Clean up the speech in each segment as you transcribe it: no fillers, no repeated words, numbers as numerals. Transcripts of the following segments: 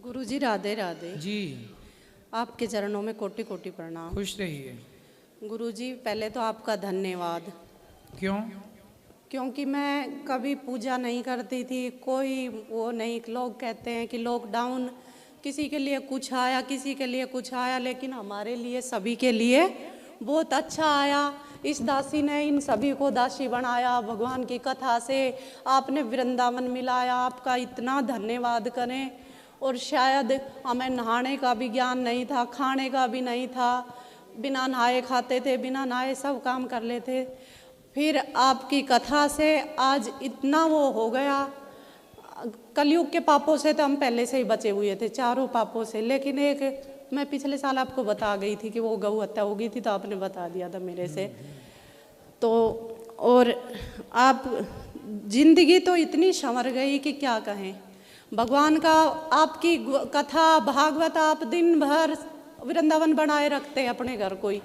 गुरुजी राधे राधे जी। आपके चरणों में कोटि कोटि प्रणाम। खुश रहिए। गुरुजी पहले तो आपका धन्यवाद। क्यों? क्योंकि मैं कभी पूजा नहीं करती थी, कोई वो नहीं। लोग कहते हैं कि लॉकडाउन किसी के लिए कुछ आया, किसी के लिए कुछ आया, लेकिन हमारे लिए सभी के लिए बहुत अच्छा आया। इस दासी ने इन सभी को दासी बनाया, भगवान की कथा से आपने वृंदावन मिलाया, आपका इतना धन्यवाद करें। और शायद हमें नहाने का भी ज्ञान नहीं था, खाने का भी नहीं था, बिना नहाए खाते थे, बिना नहाए सब काम कर लेते। फिर आपकी कथा से आज इतना वो हो गया। कलयुग के पापों से तो हम पहले से ही बचे हुए थे, चारों पापों से। लेकिन एक मैं पिछले साल आपको बता गई थी कि वो गौ हत्या हो गई थी, तो आपने बता दिया था मेरे से। तो और आप जिंदगी तो इतनी संवर गई कि क्या कहें। भगवान का आपकी कथा भागवत आप दिन भर वृंदावन बनाए रखते हैं अपने घर कोई।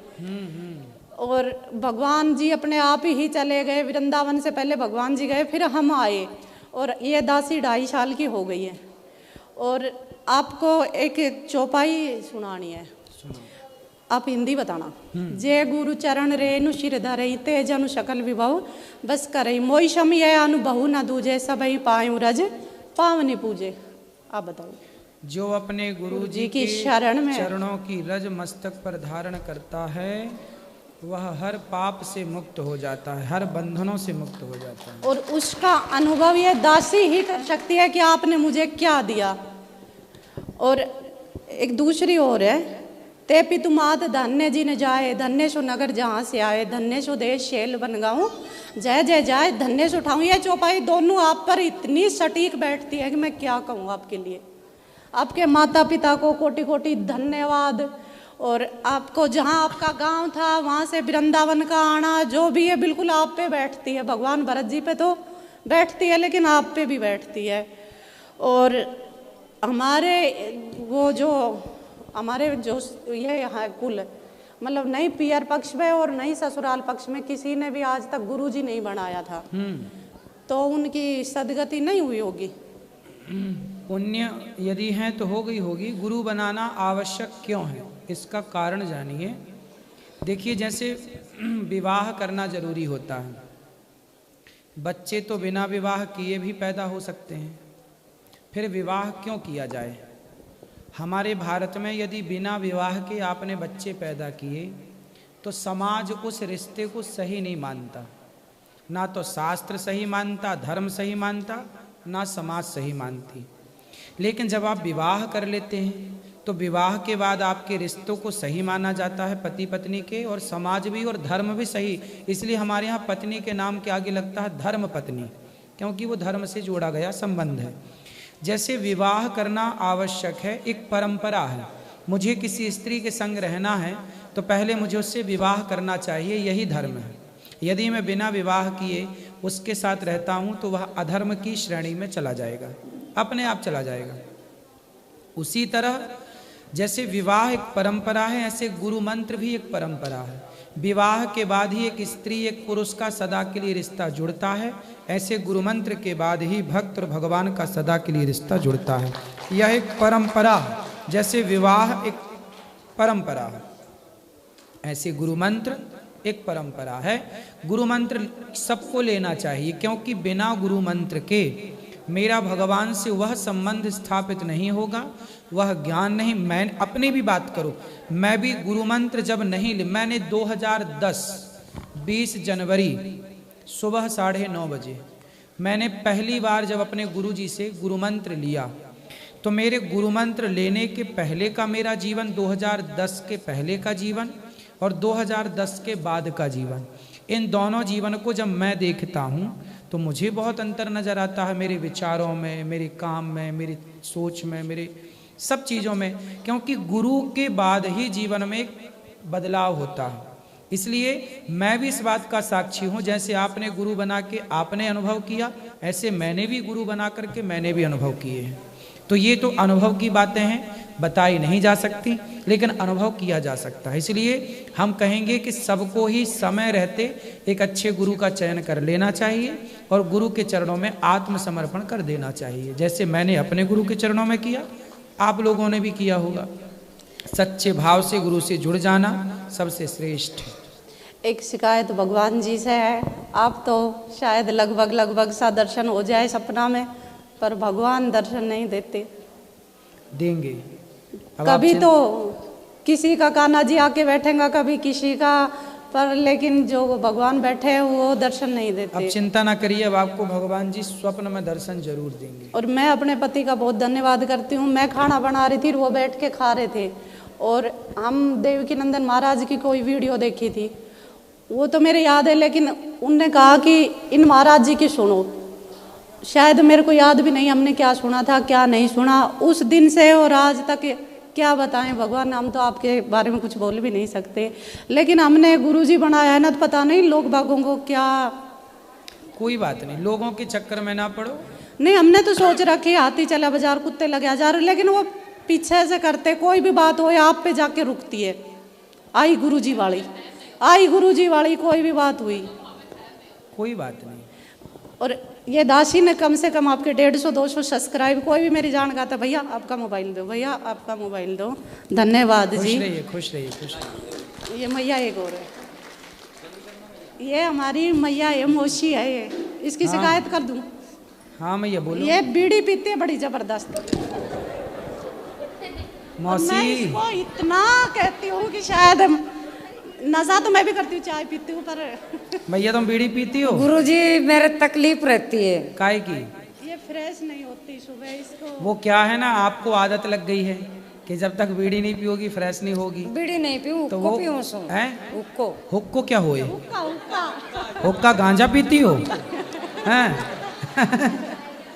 और भगवान जी अपने आप ही चले गए वृंदावन से। पहले भगवान जी गए, फिर हम आए। और ये दासी 2.5 साल की हो गई है। और आपको एक चौपाई सुनानी है, आप हिंदी बताना। जय गुरु चरण रेनु शिर धरई, तेज अनु सकल विभव बस करई, मोई शम ये अनुभव न दूजे, सबई पायु रज पावनी पूजे। आप बताओ। जो अपने गुरु जी की के शरण में चरणों की रज मस्तक पर धारण करता है, वह हर पाप से मुक्त हो जाता है, हर बंधनों से मुक्त हो जाता है। और उसका अनुभव ये दासी ही कर सकती है कि आपने मुझे क्या दिया। और एक दूसरी ओर है, ते पितुमात धन्य जिन जाए, धन्य सो नगर जहाँ से आए, धन्य सो देश शैल बन गाऊं, जय जय जाए धन्य सो उठाऊं। ये चौपाई दोनों आप पर इतनी सटीक बैठती है कि मैं क्या कहूँ आपके लिए। आपके माता पिता को कोटि कोटि धन्यवाद। और आपको जहाँ आपका गांव था वहाँ से वृंदावन का आना, जो भी है बिल्कुल आप पे बैठती है। भगवान भरत जी पे तो बैठती है, लेकिन आप पे भी बैठती है। और हमारे ये है कुल, मतलब नहीं पियर पक्ष में और नहीं ससुराल पक्ष में किसी ने भी आज तक गुरुजी नहीं बनाया था। तो उनकी सदगति नहीं हुई होगी। पुण्य यदि है तो हो गई होगी। गुरु बनाना आवश्यक क्यों है, इसका कारण जानिए। देखिए, जैसे विवाह करना जरूरी होता है, बच्चे तो बिना विवाह किए भी पैदा हो सकते हैं, फिर विवाह क्यों किया जाए। हमारे भारत में यदि बिना विवाह के आपने बच्चे पैदा किए तो समाज उस रिश्ते को सही नहीं मानता। ना तो शास्त्र सही मानता, धर्म सही मानता, ना समाज सही मानती। लेकिन जब आप विवाह कर लेते हैं तो विवाह के बाद आपके रिश्तों को सही माना जाता है, पति पत्नी के, और समाज भी और धर्म भी सही। इसलिए हमारे यहाँ पत्नी के नाम के आगे लगता है धर्म पत्नी, क्योंकि वो धर्म से जोड़ा गया संबंध है। जैसे विवाह करना आवश्यक है, एक परंपरा है। मुझे किसी स्त्री के संग रहना है तो पहले मुझे उससे विवाह करना चाहिए, यही धर्म है। यदि मैं बिना विवाह किए उसके साथ रहता हूँ तो वह अधर्म की श्रेणी में चला जाएगा, अपने आप चला जाएगा। उसी तरह जैसे विवाह एक परंपरा है, ऐसे गुरु मंत्र भी एक परंपरा है। विवाह के बाद ही एक स्त्री एक पुरुष का सदा के लिए रिश्ता जुड़ता है, ऐसे गुरु मंत्र के बाद ही भक्त और भगवान का सदा के लिए रिश्ता जुड़ता है। यह एक परंपरा है। जैसे विवाह एक परंपरा है, ऐसे गुरु मंत्र एक परंपरा है। गुरु मंत्र सबको लेना चाहिए, क्योंकि बिना गुरु मंत्र के मेरा भगवान से वह संबंध स्थापित नहीं होगा, वह ज्ञान नहीं। मैं अपनी भी बात करूं, मैं भी गुरु मंत्र जब नहीं मैंने 2010 20 जनवरी सुबह 9:30 बजे मैंने पहली बार जब अपने गुरुजी से गुरु मंत्र लिया, तो मेरे गुरु मंत्र लेने के पहले का मेरा जीवन, 2010 के पहले का जीवन और 2010 के बाद का जीवन, इन दोनों जीवन को जब मैं देखता हूँ तो मुझे बहुत अंतर नज़र आता है, मेरे विचारों में, मेरे काम में, मेरी सोच में, मेरे सब चीज़ों में। क्योंकि गुरु के बाद ही जीवन में एक बदलाव होता है। इसलिए मैं भी इस बात का साक्षी हूँ, जैसे आपने गुरु बना के आपने अनुभव किया, ऐसे मैंने भी गुरु बना करके मैंने भी अनुभव किए हैं। तो ये तो अनुभव की बातें हैं, बताई नहीं जा सकती, लेकिन अनुभव किया जा सकता है। इसलिए हम कहेंगे कि सबको ही समय रहते एक अच्छे गुरु का चयन कर लेना चाहिए और गुरु के चरणों में आत्मसमर्पण कर देना चाहिए। जैसे मैंने अपने गुरु के चरणों में किया, आप लोगों ने भी किया होगा। सच्चे भाव से गुरु से जुड़ जाना सबसे श्रेष्ठ है। एक शिकायत भगवान जी से है, आप तो शायद लगभग सा दर्शन हो जाए सपना में, पर भगवान दर्शन नहीं देते। देंगे कभी तो किसी का कान्हा जी आके बैठेगा, कभी किसी का, पर लेकिन जो भगवान बैठे हैं वो दर्शन नहीं देते। अब चिंता ना करिए, अब आपको भगवान जी स्वप्न में दर्शन जरूर देंगे। और मैं अपने पति का बहुत धन्यवाद करती हूँ। मैं खाना बना रही थी, वो बैठ के खा रहे थे, और हम देवकी नंदन महाराज की कोई वीडियो देखी थी, वो तो मेरे याद है, लेकिन उनने कहा कि इन महाराज जी की सुनो। शायद मेरे को याद भी नहीं हमने क्या सुना था क्या नहीं सुना। उस दिन से और आज तक क्या बताएं भगवान, हम तो आपके बारे में कुछ बोल भी नहीं सकते, लेकिन हमने गुरुजी बनाया है ना, तो पता नहीं लोग बागों को क्या। कोई बात नहीं, लोगों के चक्कर में ना पड़ो। नहीं, हमने तो सोच रखी हाथी चला बाजार कुत्ते लगे हजार, लेकिन वो पीछे से करते, कोई भी बात हो आप पे जाके रुकती है। आई गुरुजी वाली, आई गुरुजी वाली, कोई भी बात हुई कोई बात नहीं। और ये दासी ने कम से कम आपके 150-200 सब्सक्राइब, कोई भी मेरी जान गाता भैया आपका मोबाइल दो, भैया आपका मोबाइल दो। धन्यवाद जी। खुश रहिए, खुश रहिए, खुश रहिए। ये मैया एक और है, ये हमारी मैया है, मौसी है ये, इसकी शिकायत कर दूं? हाँ मैया बोलो। ये बीड़ी पीती है बड़ी जबरदस्त। मौसी, मैं इसको इतना कहती हूँ कि शायद नशा तो मैं भी करती हूँ, चाय पीती हूँ, पर भैया तुम बीड़ी पीती हो? गुरुजी मेरे तकलीफ रहती है। काय की? ये फ्रेश नहीं होती सुबह इसको। वो क्या है ना, आपको आदत लग गई है कि जब तक बीड़ी नहीं पियोगी फ्रेश नहीं होगी। बीड़ी नहीं पीऊँ, तो हुक्को वो पीऊँ सो। हैं? हुक्को। हुक्को क्या होए? हुक्का हुक्का हुक्का गांजा पीती हो? हैं?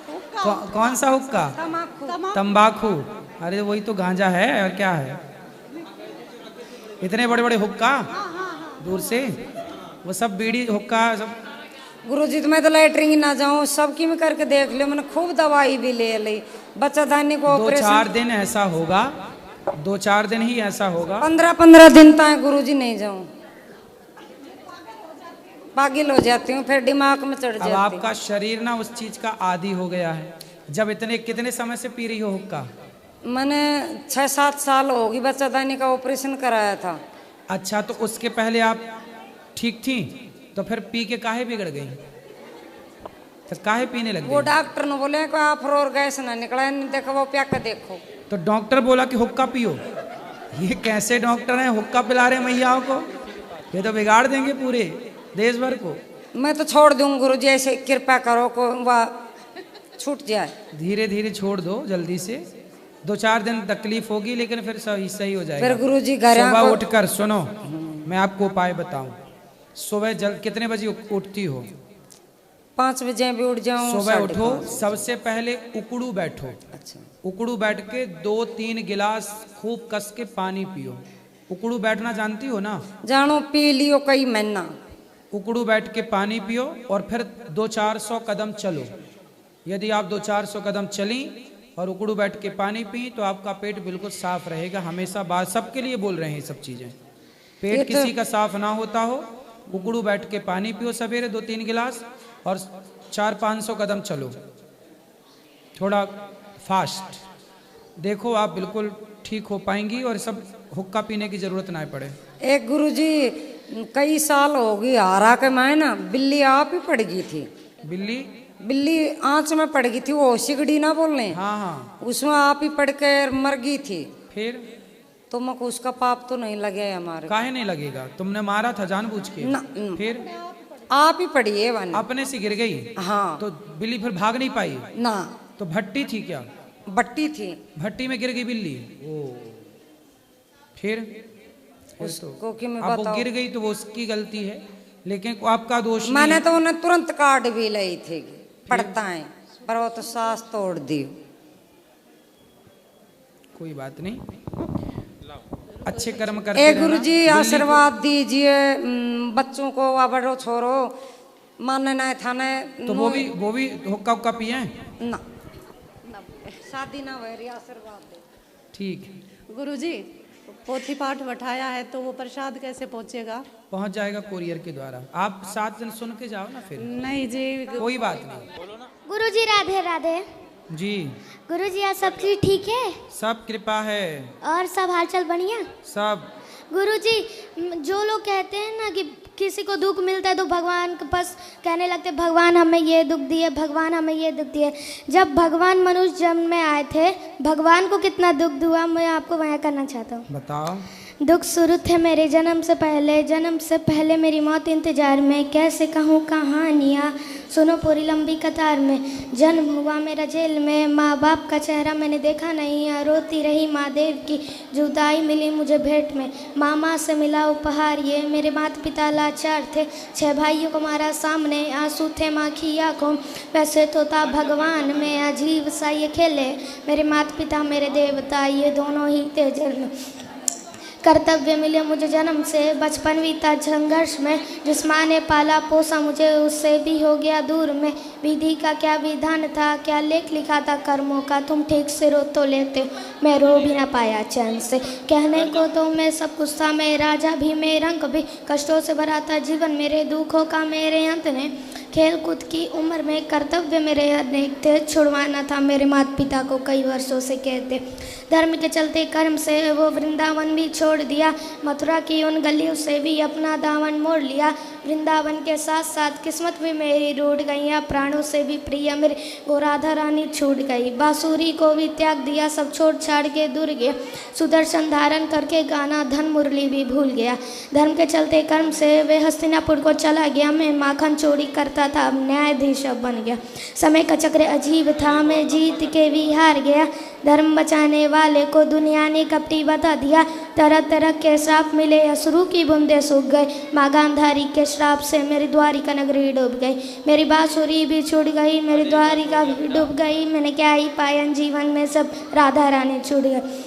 हुक्का कौन सा हुक्का? तम्बाकू। तंबाकू? अरे वही तो गांजा है, और क्या है? इतने बड़े बड़े हुक्का दूर से, वो सब बीड़ी हुक्का सब। गुरुजी तो मैं तो लैटरिन ना जाऊँ, सबकी में करके देख लियो, मैंने खूब दवाई भी ले ली, बच्चा धानी को 2-4 दिन ऐसा होगा, 2-4 दिन ही ऐसा होगा। 15-15 दिन तक गुरुजी नहीं जाऊँ, पागल हो जाती हूँ, फिर दिमाग में चढ़ अब जाती। आपका शरीर ना उस चीज का आदी हो गया है। जब इतने कितने समय से पी रही हो हुक्का? मैंने 6-7 साल होगी, बच्चा दानी का ऑपरेशन कराया था। अच्छा, तो उसके पहले आप ठीक थी, तो फिर पी के काहे बिगड़ गई? तो काहे पीने लग वो गई? डॉक्टर ने बोले कि आप और गैस ना निकला, देखो वो प्या के देखो। तो डॉक्टर बोला कि हुक्का पियो? ये कैसे डॉक्टर हैं, हुक्का पिला रहे मैयाओं को? ये तो बिगाड़ देंगे पूरे देश भर को। मैं तो छोड़ दूँ गुरुजी, ऐसे कृपा करो को वह छूट जाए। धीरे धीरे छोड़ दो, जल्दी से। 2-4 दिन तकलीफ होगी, लेकिन फिर सही हो जाएगा। फिर गुरुजी घर सुबह उठकर सुनो, मैं आपको उपाय बताऊं। सुबह कितने बजे उठती हो? 5 बजे भी उठ जाऊं। सुबह उठो, सबसे पहले उकड़ू बैठो। अच्छा। उकड़ू बैठ के 2-3 गिलास खूब कस के पानी पियो। उकड़ू बैठना जानती हो ना? जानो, पी लियो कई महीना। उकड़ू बैठ के पानी पियो और फिर 200-400 कदम चलो। यदि आप 200-400 कदम चली और उकड़ू बैठ के पानी पी, तो आपका पेट बिल्कुल साफ रहेगा। हमेशा बात सबके लिए बोल रहे हैं ये सब चीजें। पेट किसी का साफ ना होता हो, उकड़ू बैठ के पानी पियो सवेरे 2-3 गिलास, और 400-500 कदम चलो, थोड़ा फास्ट। देखो आप बिल्कुल ठीक हो पाएंगी, और सब हुक्का पीने की जरूरत ना पड़े। एक गुरुजी कई साल हो गई, हारा के मैं ना बिल्ली आप ही पड़ गई थी। बिल्ली आंच में पड़ गई थी, वो सिगड़ी ना बोलने। हाँ हाँ। उसमें आप ही पड़ कर मर गई थी। फिर तो मको उसका पाप तो नहीं लगे हमारे। काहे नहीं लगेगा? तुमने मारा था जानबूझ के? ना, फिर आप ही पड़ी है वन। अपने से गिर गई? हाँ। तो बिल्ली फिर भाग नहीं पाई? ना। तो भट्टी थी क्या? बट्टी थी। भट्टी में गिर गई बिल्ली? ओ, फिर उसको कि मैं अब वो बताऊं? गिर गई तो वो उसकी गलती है, लेकिन आपका दोष मैंने नहीं। तो उन्हें तुरंत काट भी ली थी, पड़ता है, पर वो तो सांस तोड़ दी। कोई बात नहीं, अच्छे कर्म करते रहना। गुरुजी आशीर्वाद दीजिए बच्चों को, बड़ो छोरो मानने ना थाने। तो वो भी हुक्का हुक्का पिए? ना, शादी ना हुई, आशीर्वाद दे। ठीक। गुरुजी पोथी पाठ बैठाया है, तो वो प्रसाद कैसे पहुंचेगा? पहुंच जाएगा कोरियर के द्वारा। आप 7 दिन सुन के जाओ ना फिर। नहीं जी, कोई बात नहीं। गुरुजी राधे राधे। जी गुरुजी, आज सब चीज ठीक है? सब कृपा है। और सब हालचाल बढ़िया? सब। गुरुजी, जो लोग कहते हैं ना कि किसी को दुख मिलता है तो भगवान के पास कहने लगते भगवान हमें ये दुख दिए, भगवान हमें ये दुख दिए। जब भगवान मनुष्य जन्म में आए थे, भगवान को कितना दुख हुआ, मैं आपको बयां करना चाहता हूँ। बताओ। दुख शुरू थे मेरे जन्म से पहले मेरी मौत इंतजार में, कैसे कहूँ कहानियाँ सुनो पूरी लंबी कतार में। जन्म हुआ मेरा जेल में, माँ बाप का चेहरा मैंने देखा नहीं, रोती रही माँ देव की जुदाई मिली मुझे भेंट में। मामा से मिला उपहार ये, मेरे माता पिता लाचार थे, 6 भाइयों को मारा सामने, आंसू थे माँ की आंखों। वैसे तो था भगवान में अजीब सा ये खेले, मेरे माता पिता मेरे देवता ये दोनों ही थे जन्म। कर्तव्य मिले मुझे जन्म से, बचपन बीता संघर्ष में, जिस माँ ने पाला पोसा मुझे उससे भी हो गया दूर में। विधि का क्या विधान था, क्या लेख लिखा था कर्मों का, तुम ठीक से रो तो लेते हो, मैं रो भी ना पाया चैन से। कहने को तो मैं सब कुछ था, मैं राजा भी मैं रंग भी, कष्टों से भरा था जीवन मेरे, दुखों का मेरे अंत ने। खेल कूद की उम्र में कर्तव्य मेरे अनेक थे, छुड़वाना था मेरे माता पिता को कई वर्षों से कहते। धर्म के चलते कर्म से वो वृंदावन भी छोड़ दिया, मथुरा की उन गलियों से भी अपना दामन मोड़ लिया। वृंदावन के साथ साथ किस्मत भी मेरी रूठ गई, प्राणों से भी प्रिय मेरे वो राधा रानी छूट गई। बांसुरी को भी त्याग दिया, सब छोड़ छाड़ के दूर गया, सुदर्शन धारण करके गाना धन मुरली भी भूल गया। धर्म के चलते कर्म से वे हस्तिनापुर को चला गया, मैं माखन चोरी करता था अब न्यायाधीश अब बन गया। समय का चक्र अजीब था, मैं जीत के भी हार गया, धर्म बचाने वाले को दुनिया ने कपटी बता दिया। तरह तरह के श्राप मिले, असुरू की बूंदे सूख गए, माँ गांधारी के श्राप से मेरी द्वारिका नगरी डूब गई। मेरी बांसुरी भी छूट गई, मेरी द्वारिका भी डूब गई, मैंने क्या ही पाया जीवन में, सब राधा रानी छूट गई।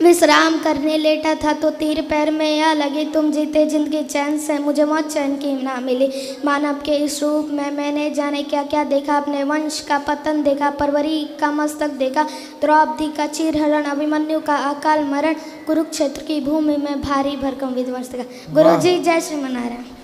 विश्राम करने लेटा था तो तीर पैर में आ लगी, तुम जीते जिंदगी चैन से, मुझे मौत चैन की ना मिली। मानव के इस रूप में मैंने जाने क्या क्या देखा, अपने वंश का पतन देखा, परवरी का मस्तक देखा, द्रौपदी का चीरहरण, अभिमन्यु का अकाल मरण, कुरुक्षेत्र की भूमि में भारी भरकम विध्वंस देखा। गुरु जी जय श्रीमन नारायण।